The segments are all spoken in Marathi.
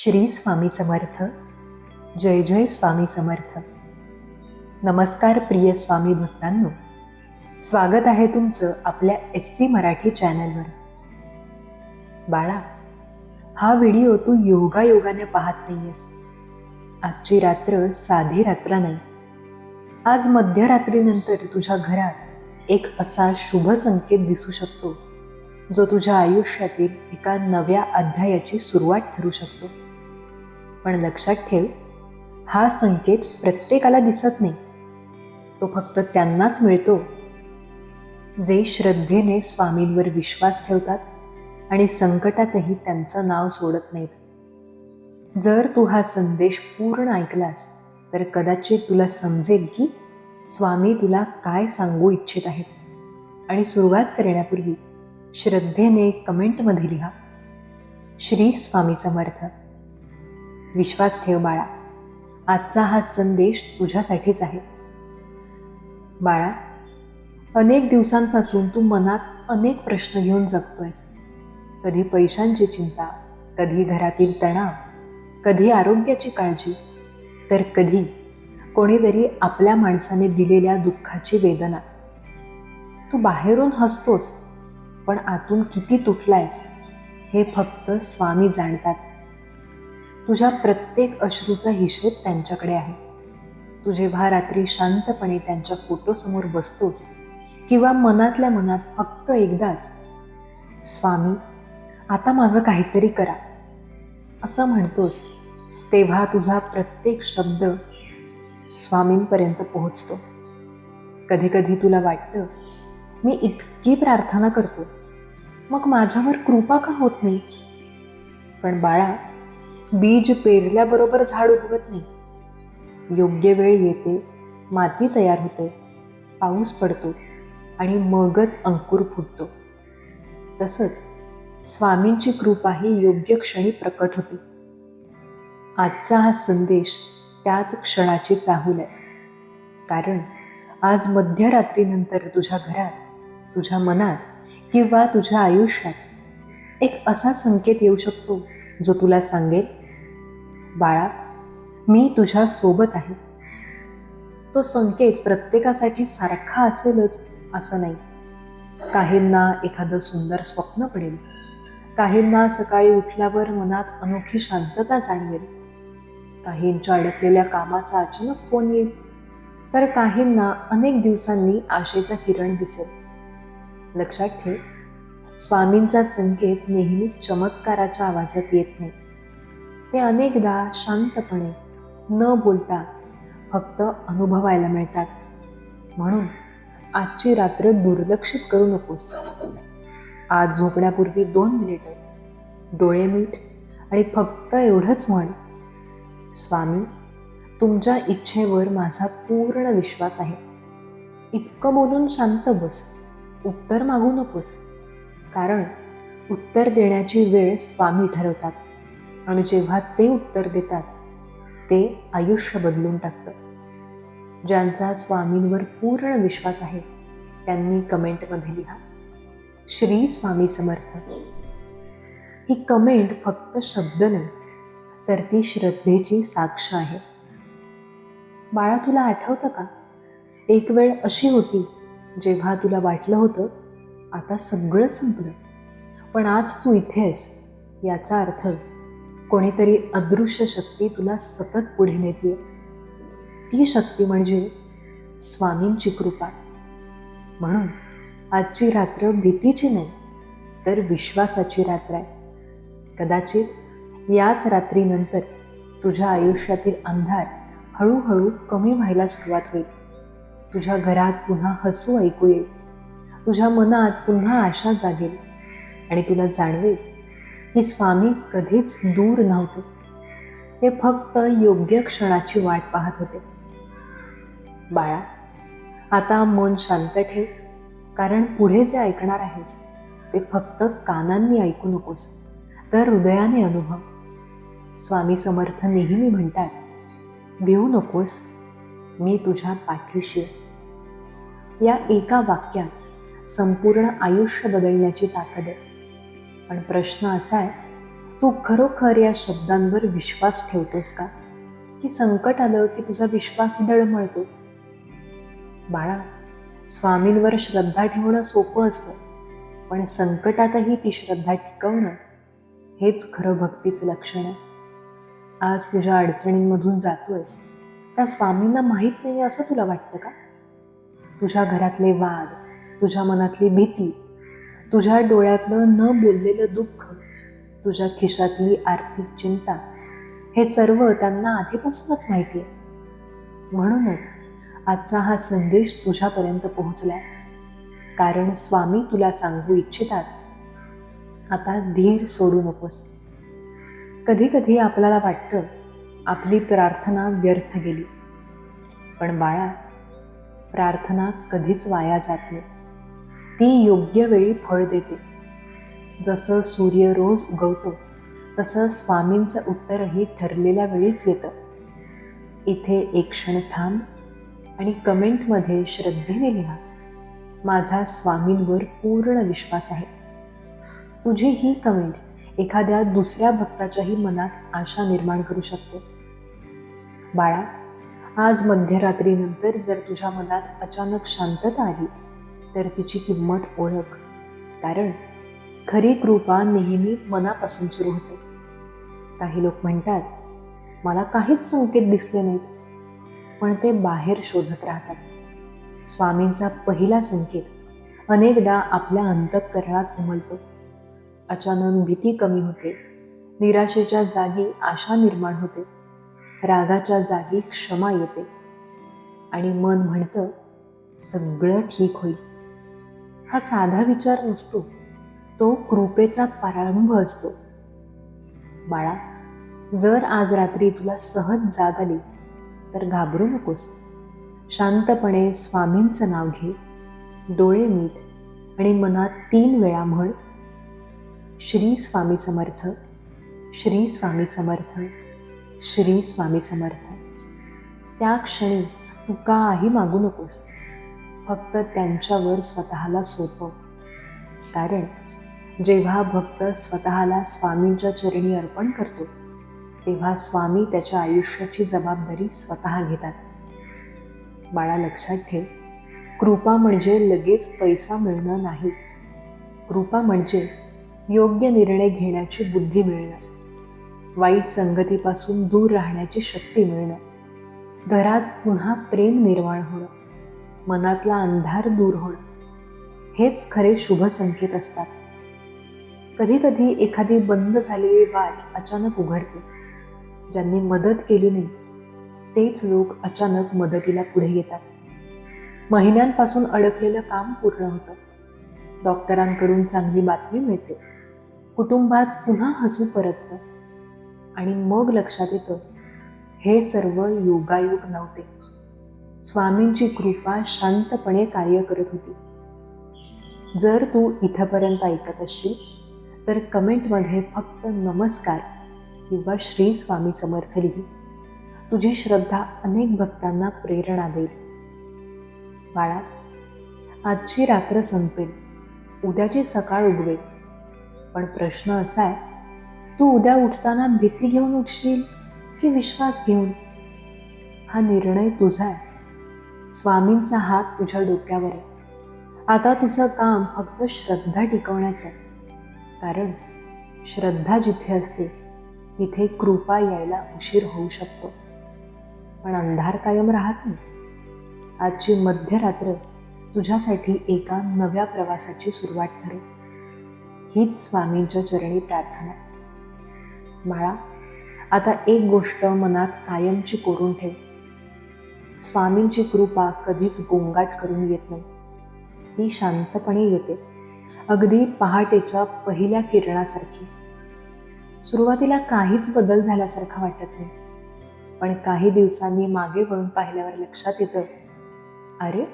श्री स्वामी समर्थ. जय जय स्वामी समर्थ. नमस्कार प्रिय स्वामी भक्तांनो, स्वागत आहे तुमचं आपल्या SC मराठी चॅनलवर. बाळा, हा व्हिडिओ तू योगायोगाने पाहत नाहीयेस. आजची रात्र साधी रात्र नाही. आज मध्यरात्रीनंतर तुझ्या घरात एक असा शुभ संकेत दिसू शकतो जो तुझ्या आयुष्यातील एका नव्या अध्यायाची सुरुवात ठरू शकतो. पण लक्षात ठेव, हा संकेत प्रत्येकाला दिसत नाही. तो फक्त त्यांनाच मिळतो जे श्रद्धेने स्वामींवर विश्वास ठेवतात आणि संकटातही त्यांचं नाव सोडत नाहीत. जर तू हा संदेश पूर्ण ऐकलास तर कदाचित तुला समजेल की स्वामी तुला काय सांगू इच्छित आहेत. आणि सुरुवात करण्यापूर्वी श्रद्धेने कमेंटमध्ये लिहा, श्री स्वामी समर्थ. विश्वास ठेव बाळा, आजचा हा संदेश तुझ्यासाठीच आहे. बाळा, अनेक दिवसांपासून तू मनात अनेक प्रश्न घेऊन जगतोयस. कधी पैशांची चिंता, कधी घरातील तणाव, कधी आरोग्याची काळजी, तर कधी कोणीतरी आपल्या माणसाने दिलेल्या दुःखाची वेदना. तू बाहेरून हसतोस, पण आतून किती तुटलायस हे फक्त स्वामी जाणतात. तुझ्या प्रत्येक अश्रूचा हिशोब त्यांच्याकडे आहे. तू जेव्हा रात्री शांतपणे त्यांच्या फोटोसमोर बसतोस किंवा मनातल्या मनात फक्त एकदाच स्वामी आता माझं काहीतरी करा असं म्हणतोस, तेव्हा तुझा प्रत्येक शब्द स्वामींपर्यंत पोहोचतो. कधी कधी तुला वाटतं, मी इतकी प्रार्थना करतो, मग माझ्यावर कृपा का होत नाही? पण बाळा, बीज पेरल्याबरोबर झाड उगवत नाही. योग्य वेळ येते, माती तयार होते, पाऊस पडतो आणि मगच अंकुर फुटतो. तसंच स्वामींची कृपाही योग्य क्षणी प्रकट होते. आजचा हा संदेश त्याच क्षणाची चाहूल आहे. कारण आज मध्यरात्रीनंतर तुझ्या घरात, तुझ्या मनात किंवा तुझ्या आयुष्यात एक असा संकेत येऊ शकतो जो तुला सांगेल, बाळा, मी तुझ्या सोबत आहे. तो संकेत प्रत्येकासाठी सारखा असेलच असं नाही. काहींना एखादं सुंदर स्वप्न पडेल, काहींना सकाळी उठल्यावर मनात अनोखी शांतता जाणवेल, काहींच्या अडकलेल्या कामाचा अचानक फोन येईल, तर काहींना अनेक दिवसांनी आशेचा किरण दिसेल. लक्षात ठेव, स्वामींचा संकेत नेहमी चमत्काराच्या आवाजात येत नाही. ते अनेकदा शांतपणे न बोलता फक्त अनुभवायला मिळतात. म्हणून आजची रात्र दुर्लक्षित करू नकोस. आज झोपण्यापूर्वी 2 मिनिटं डोळे मीट आणि फक्त एवढंच म्हण, स्वामी, तुमच्या इच्छेवर माझा पूर्ण विश्वास आहे. इतकं बोलून शांत बस. उत्तर मागू नकोस, कारण उत्तर देण्याची वेळ स्वामी ठरवतात आणि जेव्हा ते उत्तर देतात ते आयुष्य बदलून टाकतं. ज्यांचा स्वामींवर पूर्ण विश्वास आहे त्यांनी कमेंटमध्ये लिहा, श्री स्वामी समर्थ. ही कमेंट फक्त शब्द नाही, तर ती श्रद्धेची साक्ष आहे. बाळा, तुला आठवतं का, एक वेळ अशी होती जेव्हा तुला वाटलं होतं आता सगळं संपलं, पण आज तू इथे आहेस. याचा अर्थ कोणीतरी अदृश्य शक्ती तुला सतत पुढे नेतीये. ती शक्ती म्हणजे स्वामींची कृपा. म्हणून आजची रात्र भीतीची नाही, तर विश्वासाची रात्र आहे. कदाचित याच रात्रीनंतर तुझ्या आयुष्यातील अंधार हळूहळू कमी व्हायला सुरुवात होईल. तुझ्या घरात पुन्हा हसू ऐकू येईल, तुझ्या मनात पुन्हा आशा जागेल आणि तुला जाणवेल की स्वामी कधीच दूर नव्हते. ते फक्त योग्य क्षणाची वाट पाहत होते. बाळा, आता मन शांत ठेव, कारण पुढे जे ऐकणार आहेस ते फक्त कानांनी ऐकू नकोस, तर हृदयाने अनुभव. स्वामी समर्थ नेहमी म्हणतात, भिवू नकोस, मी तुझ्या पाठीशी आहे. या एका वाक्यात संपूर्ण आयुष्य बदलण्याची ताकद आहे. पण प्रश्न असा आहे, तू खरोखर या शब्दांवर विश्वास ठेवतोस का, की संकट आलं की तुझा विश्वास डळमळतो? बाळा, स्वामींवर श्रद्धा ठेवणं सोपं असतं, पण संकटातही ती श्रद्धा टिकवणं हेच खरं भक्तीचं लक्षण आहे. आज तुझ्या अडचणींमधून जातोयस, त्या स्वामींना माहीत नाही असं तुला वाटतं का? तुझ्या घरातले वाद, तुझ्या मनातली भीती, तुझ्या डोळ्यातलं न बोललेलं दुःख, तुझ्या खिशातली आर्थिक चिंता, हे सर्व त्यांना आधीपासूनच माहिती आहे. म्हणूनच आजचा हा संदेश तुझ्यापर्यंत पोहोचलाय. कारण स्वामी तुला सांगू इच्छितात, आता धीर सोडू नकोस. कधी कधी आपल्याला वाटतं आपली प्रार्थना व्यर्थ गेली, पण बाळा, प्रार्थना कधीच वाया जात नाही. ती योग्य वेळी फळ देते. जसं सूर्य रोज उगवतो, तसं स्वामींचं उत्तरही ठरलेल्या वेळीच येतं. इथे एक क्षण थांब आणि कमेंटमध्ये श्रद्धेने लिहा, माझा स्वामींवर पूर्ण विश्वास आहे. तुझी ही कमेंट एखाद्या दुसऱ्या भक्ताच्याही मनात आशा निर्माण करू शकते. बाळा, आज मध्यरात्रीनंतर जर तुझ्या मनात अचानक शांतता आली, तर तिची किंमत ओळख. कारण खरी कृपा नेहमी मनापासून सुरू होते. काही लोक म्हणतात, मला काहीच संकेत दिसले नाहीत, पण ते बाहेर शोधत राहतात. स्वामींचा पहिला संकेत अनेकदा आपल्या अंतःकरणात उमलतो. अचानक भीती कमी होते, निराशेच्या जागी आशा निर्माण होते, रागाच्या जागी क्षमा येते, आणि मन म्हणतं, सगळं ठीक होईल. हा साधा विचार नसतो, तो कृपेचा प्रारंभ असतो. बाळा, जर आज रात्री तुला सहज जाग आली, तर घाबरू नकोस. शांतपणे स्वामींचं नाव घे, डोळे मीट आणि मनात 3 वेळा म्हण, श्री स्वामी समर्थ, श्री स्वामी समर्थ, श्री स्वामी समर्थ. त्या क्षणी तू काही मागू नकोस, फक्त त्यांच्यावर स्वतःला सोपव. कारण जेव्हा भक्त स्वतःला स्वामींच्या चरणी अर्पण करतो, तेव्हा स्वामी त्याच्या आयुष्याची जबाबदारी स्वतः घेतात. बाळा, लक्षात ठेव, कृपा म्हणजे लगेच पैसा मिळणं नाही. कृपा म्हणजे योग्य निर्णय घेण्याची बुद्धी मिळणं, वाईट संगतीपासून दूर राहण्याची शक्ती मिळणं, घरात पुन्हा प्रेम निर्माण होणं, मनातला अंधार दूर होणं, हेच खरे शुभ संकेत असतात. कधी कधी एखादी बंद झालेली वाट अचानक उघडते. ज्यांनी मदत केली नाही, तेच लोक अचानक मदतीला पुढे येतात. महिन्यांपासून अडकलेलं काम पूर्ण होतं, डॉक्टरांकडून चांगली बातमी मिळते, कुटुंबात पुन्हा हसू परततं, आणि मग लक्षात येतं, हे सर्व योगायोग नव्हते, स्वामींची कृपा शांतपणे कार्य करत होती. जर तू इथपर्यंत ऐकत असशील, तर कमेंटमध्ये फक्त नमस्कार किंवा श्री स्वामी समर्थ लिही. तुझी श्रद्धा अनेक भक्तांना प्रेरणा देईल. बाळा, आजची रात्र संपेल, उद्याची सकाळ उगवेल, पण प्रश्न असा आहे, तू उद्या उठताना भीती घेऊन उठशील की विश्वास घेऊन? हा निर्णय तुझा आहे. स्वामींचा हात तुझ्या डोक्यावर आहे. आता तुझं काम फक्त श्रद्धा टिकवण्याचं आहे. कारण श्रद्धा जिथे असते, तिथे कृपा यायला उशीर होऊ शकतो, पण अंधार कायम राहत नाही. आजची मध्यरात्र तुझ्यासाठी एका नव्या प्रवासाची सुरुवात ठरेल. हीच स्वामींच्या चरणी प्रार्थना. बाळा, आता एक गोष्ट मनात कायमची कोरून ठेव, स्वामींची कृपा कधीच गोंगाट करून येत नाही. ती शांतपणे येते, अगदी पहाटेच्या पहिल्या किरणासारखी. सुरुवातीला काहीच बदल झाल्यासारखा वाटत नाही, पण काही दिवसांनी मागे वळून पाहिल्यावर लक्षात येतं, अरे,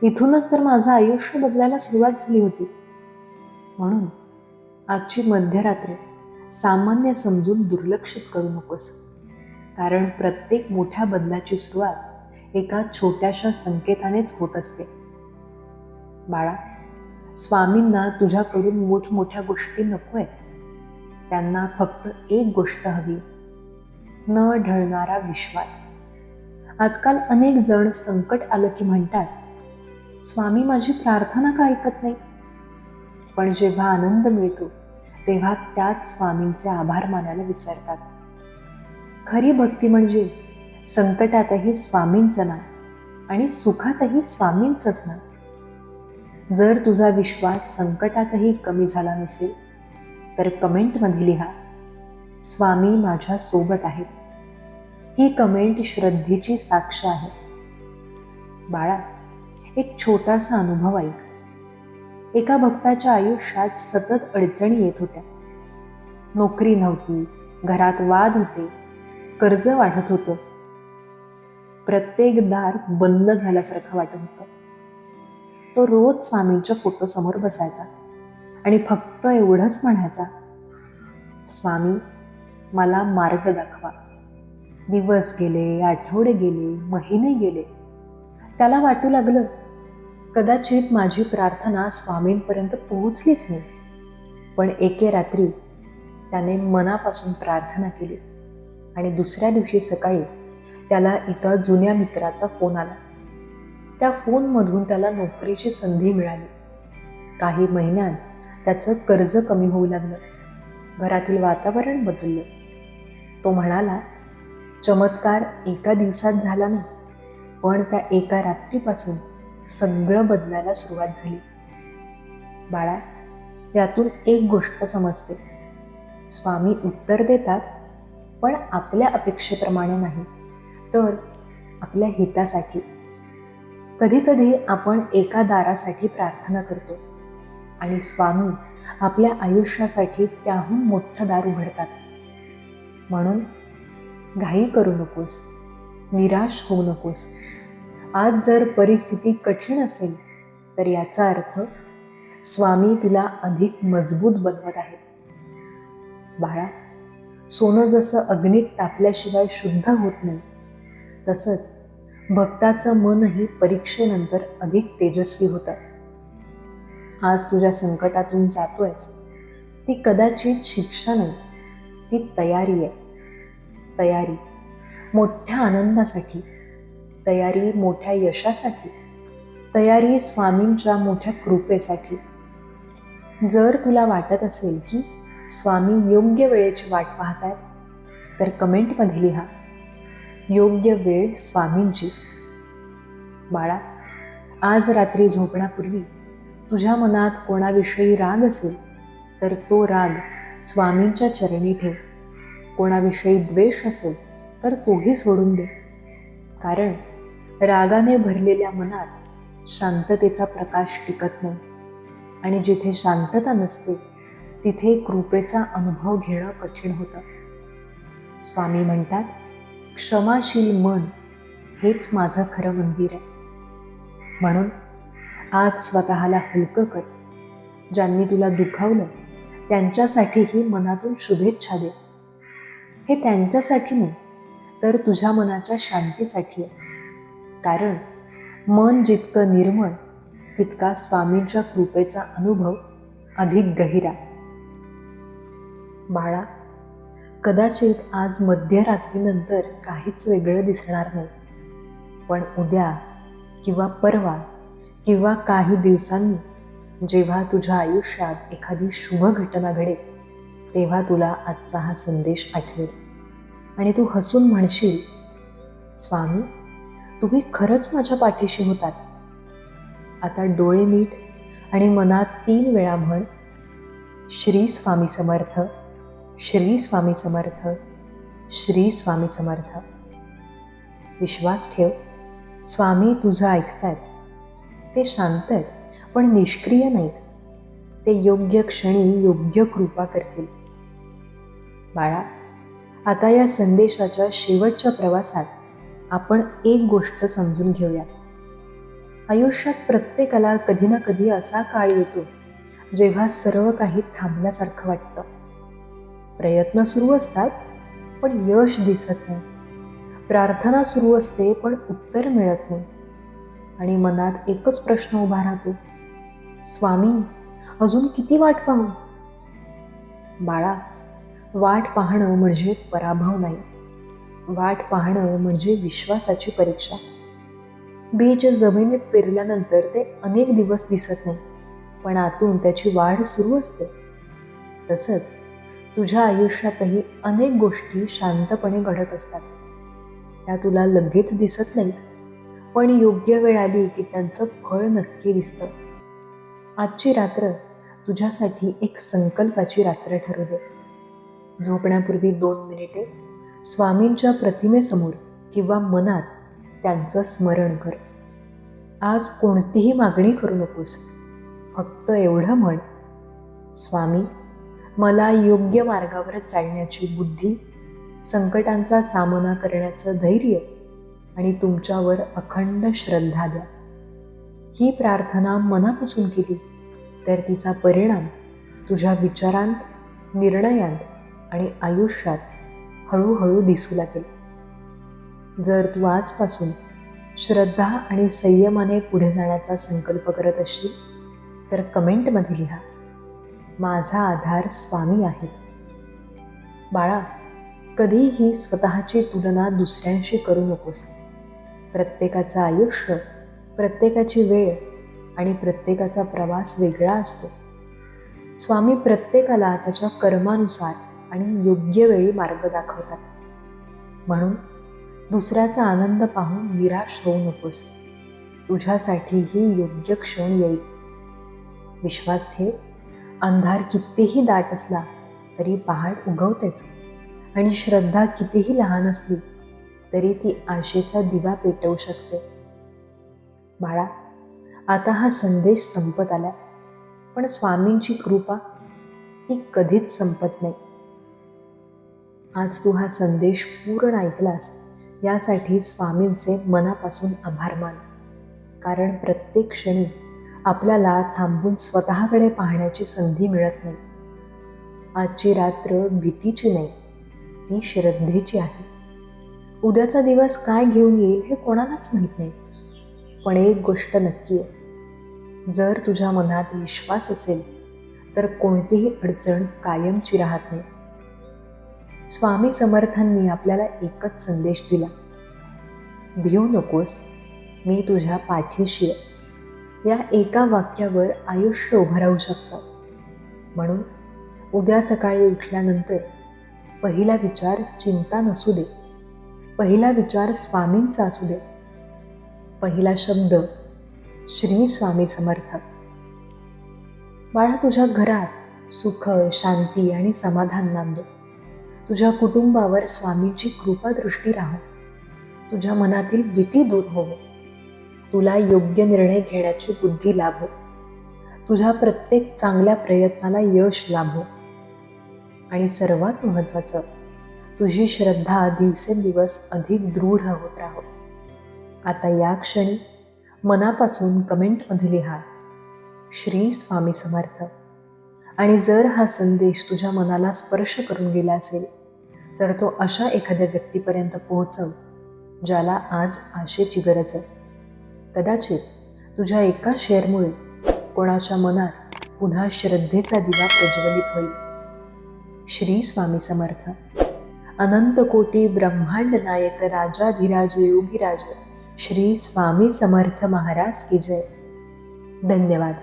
इथूनच तर माझं आयुष्य बदलायला सुरुवात झाली होती. म्हणून आजची मध्यरात्र सामान्य समजून दुर्लक्षित करू नकोस. कारण प्रत्येक मोठ्या बदलाची सुरुवात एका छोट्याशा संकेतानेच होत असते. बाळा, स्वामींना तुझ्याकडून मोठमोठ्या गोष्टी नको आहेत. त्यांना फक्त एक गोष्ट हवी, न ढळणारा विश्वास. आजकाल अनेक जण संकट आलं की म्हणतात, स्वामी माझी प्रार्थना का ऐकत नाही? पण जेव्हा आनंद मिळतो तेव्हा त्यात स्वामींचे आभार मानायला विसरतात. खरी भक्ती म्हणजे संकटातही स्वामींचं नाव आणि सुखातही स्वामींचंच नाव. जर तुझा विश्वास संकटातही कमी झाला नसेल तर कमेंटमध्ये लिहा, स्वामी माझ्या सोबत आहेत. ही कमेंट श्रद्धेची साक्ष आहे. बाळा, एक छोटासा अनुभव ऐक. एका भक्ताच्या आयुष्यात सतत अडचणी येत होत्या. नोकरी नव्हती, घरात वाद होते, कर्ज वाढत होतं. प्रत्येक दार बंद झाल्यासारखं वाटत होतं. तो रोज स्वामींच्या फोटोसमोर बसायचा आणि फक्त एवढंच म्हणायचा, स्वामी मला मार्ग दाखवा. दिवस गेले, आठवडे गेले, महिने गेले. त्याला वाटू लागलं, कदाचित माझी प्रार्थना स्वामींपर्यंत पोहोचलीच नाही. पण एके रात्री त्याने मनापासून प्रार्थना केली आणि दुसऱ्या दिवशी सकाळी त्याला एका जुन्या मित्राचा फोन आला. त्या फोनमधून त्याला नोकरीची संधी मिळाली. काही महिन्यात त्याचं कर्ज कमी होऊ लागलं. घरातील वातावरण बदललं. तो म्हणाला, चमत्कार एका दिवसात झाला नाही, पण त्या एका रात्रीपासून सगळं बदलायला सुरुवात झाली. बाळा, यातून एक गोष्ट समजते, स्वामी उत्तर देतात, पण आपल्या अपेक्षेप्रमाणे नाही, तर आपल्या हितासाठी. कधी कधी आपण एका दारासाठी प्रार्थना करतो आणि स्वामी आपल्या आयुष्यासाठी त्याहून मोठं दार उघडतात. म्हणून घाई करू नकोस, निराश होऊ नकोस. आज जर परिस्थिती कठीण असेल तर याचा अर्थ स्वामी तुला अधिक मजबूत बनवत आहेत. बाळा, सोनं जसं अग्नीत तापल्याशिवाय शुद्ध होत नाही, तसंच भक्ताचं मनही परीक्षेनंतर अधिक तेजस्वी होतं. आज तुझ्या संकटातून जातोयस, ती कदाचित शिक्षा नाही, ती तयारी आहे. तयारी मोठ्या आनंदासाठी, तयारी मोठ्या यशासाठी, तयारी स्वामींच्या मोठ्या कृपेसाठी. जर तुला वाटत असेल की स्वामी योग्य वेळेची वाट पाहतायत, तर कमेंटमध्ये लिहा, योग्य वेळ स्वामींची. बाळा, आज रात्री झोपण्यापूर्वी तुझ्या मनात कोणाविषयी राग असेल तर तो राग स्वामींच्या चरणी ठेव. कोणाविषयी द्वेष असेल तर तोही सोडून दे. कारण रागाने भरलेल्या मनात शांततेचा प्रकाश टिकत नाही आणि जिथे शांतता नसते तिथे कृपेचा अनुभव घेणं कठीण होतं. स्वामी म्हणतात, क्षमाशील मन हेच माझं खरं मंदिर आहे. म्हणून आज स्वतःला हलकं कर. ज्यांनी तुला दुखावलं त्यांच्यासाठीही मनातून शुभेच्छा दे. हे त्यांच्यासाठी नाही, तर तुझ्या मनाच्या शांतीसाठी आहे. कारण मन जितकं निर्मळ तितका स्वामींच्या कृपेचा अनुभव अधिक गहिरा. बाळा, कदाचित आज मध्यरात्रीनंतर काहीच वेगळं दिसणार नाही, पण उद्या किंवा परवा किंवा काही दिवसांनी जेव्हा तुझ्या आयुष्यात एखादी शुभ घटना घडेल, तेव्हा तुला आजचा हा संदेश आठवेल आणि तू हसून म्हणशील, स्वामी तुम्ही खरंच माझ्या पाठीशी होतात. आता डोळे मीट आणि मनात 3 वेळा म्हण, श्री स्वामी समर्थ, श्री स्वामी समर्थ, श्री स्वामी समर्थ. विश्वास ठेव, स्वामी तुझं ऐकतायत. ते शांत आहेत पण निष्क्रिय नाहीत. ते योग्य क्षणी योग्य कृपा करतील. बाळा, आता या संदेशाच्या शेवटच्या प्रवासात आपण एक गोष्ट समजून घेऊया. आयुष्यात प्रत्येकाला कधी ना कधी असा काळ येतो जेव्हा सर्व काही थांबल्यासारखं वाटतं. प्रयत्न सुरू असतात पण यश दिसत नाही. प्रार्थना सुरू असते पण उत्तर मिळत नाही आणि मनात एकच प्रश्न उभा राहतो, स्वामी अजून किती वाट पाहू? बाळा, वाट पाहणं म्हणजे पराभव नाही, वाट पाहणं म्हणजे विश्वासाची परीक्षा. बीज जमिनीत पेरल्यानंतर ते अनेक दिवस दिसत नाही, पण आतून त्याची वाढ सुरू असते. तसंच तुझ्या आयुष्यातही अनेक गोष्टी शांतपणे घडत असतात. त्या तुला लगेच दिसत नाहीत, पण योग्य वेळ आली की त्यांचं फळ नक्की दिसतं. आजची रात्र तुझ्यासाठी एक संकल्पाची रात्र ठरू दे. झोपण्यापूर्वी 2 मिनिटे स्वामींच्या प्रतिमेसमोर किंवा मनात त्यांचं स्मरण कर. आज कोणतीही मागणी करू नकोस, फक्त एवढं म्हण, स्वामी, मला योग्य मार्गावर चालण्याची बुद्धी, संकटांचा सामना करण्याचं धैर्य आणि तुमच्यावर अखंड श्रद्धा द्या. ही प्रार्थना मनापासून केली तर तिचा परिणाम तुझ्या विचारांत, निर्णयांत आणि आयुष्यात हळूहळू दिसू लागेल. जर तू आजपासून श्रद्धा आणि संयमाने पुढे जाण्याचा संकल्प करत असशील तर कमेंटमध्ये लिहा, माझा आधार स्वामी आहेत. बाळा, कधीही स्वतःची तुलना दुसऱ्यांशी करू नकोस. प्रत्येकाचं आयुष्य, प्रत्येकाची वेळ आणि प्रत्येकाचा प्रवास वेगळा असतो. स्वामी प्रत्येकाला त्याच्या कर्मानुसार आणि योग्य वेळी मार्ग दाखवतात. म्हणून दुसऱ्याचा आनंद पाहून निराश होऊ नकोस. तुझ्यासाठीही योग्य क्षण येईल. विश्वास ठेव, अंधार कितीही दाट असला तरी पहाट उगवतेच, आणि श्रद्धा कितीही लहान असली तरी ती आशेचा दिवा पेटवू शकते. बाळा, आता हा संदेश संपत आला, पण स्वामींची कृपा ती कधीच संपत नाही. आज तू हा संदेश पूर्ण ऐकलास यासाठी स्वामींचे मनापासून आभार मान. कारण प्रत्येक क्षणी आपल्याला थांबून स्वतःकडे पाहण्याची संधी मिळत नाही. आजची रात्र भीतीची नाही, ती श्रद्धेची आहे. उद्याचा दिवस काय घेऊन येईल हे कोणालाच माहीत नाही, पण एक गोष्ट नक्की आहे, जर तुझ्या मनात विश्वास असेल तर कोणतीही अडचण कायमची राहत नाही. स्वामी समर्थांनी आपल्याला एकच संदेश दिला, भिवू नकोस, मी तुझ्या पाठीशी आहे. या एका वाक्यावर आयुष्य उभं राहू शकतं. म्हणून उद्या सकाळी उठल्यानंतर पहिला विचार चिंता नसू दे, पहिला विचार स्वामींचा असू दे, पहिला शब्द श्री स्वामी समर्थ. बाळा, तुझ्या घरात सुख, शांती आणि समाधान नांदो. तुझ्या कुटुंबावर स्वामींची कृपा दृष्टी राहो. तुझ्या मनातील भीती दूर होवो. तुला योग्य निर्णय घेण्याची बुद्धी लाभो. तुझ्या प्रत्येक चांगल्या प्रयत्नाला यश लाभो. आणि सर्वात महत्त्वाचं, तुझी श्रद्धा दिवसेंदिवस अधिक दृढ होत राहो. आता या क्षणी मनापासून कमेंटमध्ये लिहा, श्री स्वामी समर्थ. आणि जर हा संदेश तुझ्या मनाला स्पर्श करून गेला असेल तर तो अशा एखाद्या व्यक्तीपर्यंत पोहोचव ज्याला आज आशेची गरज आहे. कदाचित तुझ्या एका शेअरमुळे कोणाच्या मनात पुन्हा श्रद्धेचा दिवा प्रज्वलित होईल. श्री स्वामी समर्थ. अनंत कोटी ब्रह्मांड नायक राजाधिराज योगीराज श्री स्वामी समर्थ महाराज की जय. धन्यवाद.